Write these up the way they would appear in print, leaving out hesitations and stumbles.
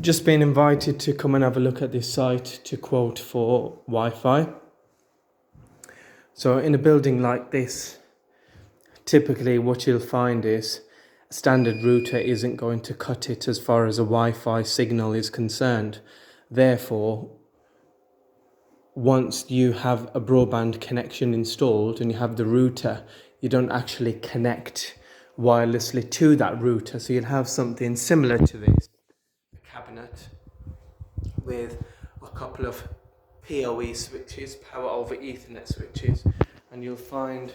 Just been invited to come and have a look at this site to quote for Wi-Fi. So in a building like this, typically what you'll find is a standard router isn't going to cut it as far as a Wi-Fi signal is concerned. Therefore, once you have a broadband connection installed and you have the router, you don't actually connect wirelessly to that router. So you'll have something similar to this, a cabinet with a couple of PoE switches, power over Ethernet switches, and you'll find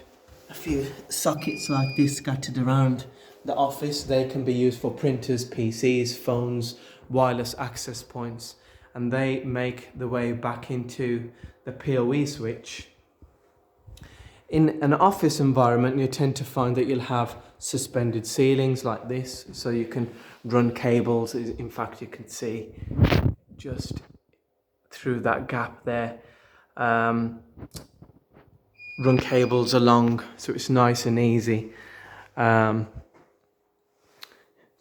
a few sockets like this scattered around the office. They can be used for printers, PCs, phones, wireless access points, and they make the way back into the PoE switch. In an office environment, you tend to find that you'll have suspended ceilings like this, so you can run cables. In fact, you can see just through that gap there, run cables along, so it's nice and easy. So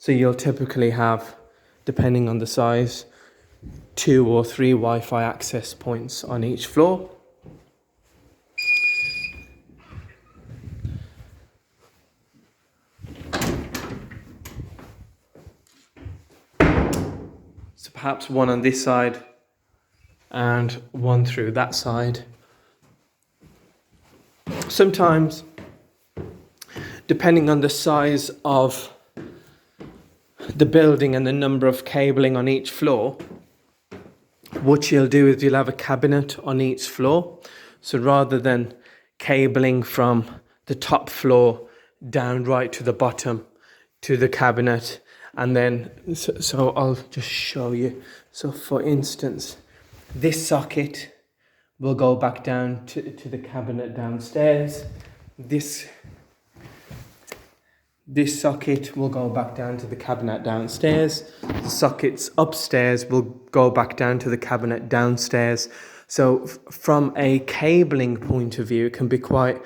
you'll typically have, depending on the size, 2 or 3 Wi-Fi access points on each floor. So perhaps one on this side and one through that side. Sometimes, depending on the size of the building and the number of cabling on each floor, what you'll do is you'll have a cabinet on each floor. So rather than cabling from the top floor down right to the bottom to the cabinet, and then so I'll just show you. So for instance, this socket will go back down to the cabinet downstairs. This socket will go back down to the cabinet downstairs. The sockets upstairs will go back down to the cabinet downstairs. So from a cabling point of view, it can be quite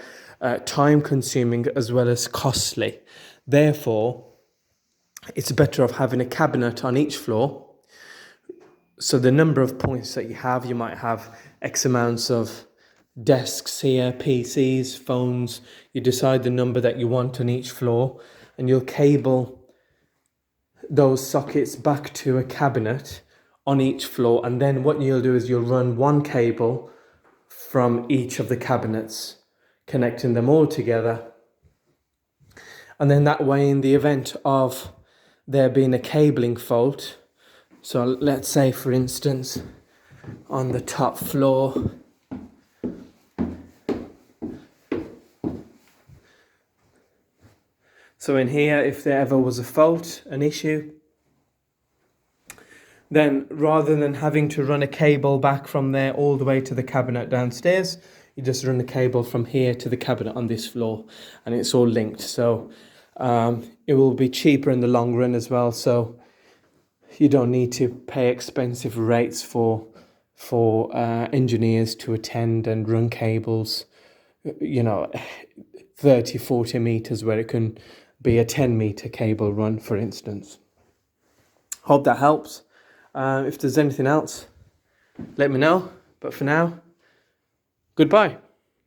time consuming as well as costly. Therefore, it's better off having a cabinet on each floor. So the number of points that you might have X amounts of desks here, PCs, phones. You decide the number that you want on each floor, and you'll cable those sockets back to a cabinet on each floor. And then what you'll do is you'll run one cable from each of the cabinets, connecting them all together. And then that way, in the event of there being a cabling fault, so let's say for instance on the top floor, so in here, if there ever was a fault, an issue, then rather than having to run a cable back from there all the way to the cabinet downstairs, you just run the cable from here to the cabinet on this floor, and it's all linked. So it will be cheaper in the long run as well. So you don't need to pay expensive rates for engineers to attend and run cables, 30, 40 meters where it can be a 10-meter cable run, for instance. Hope that helps. If there's anything else, let me know. But for now, goodbye.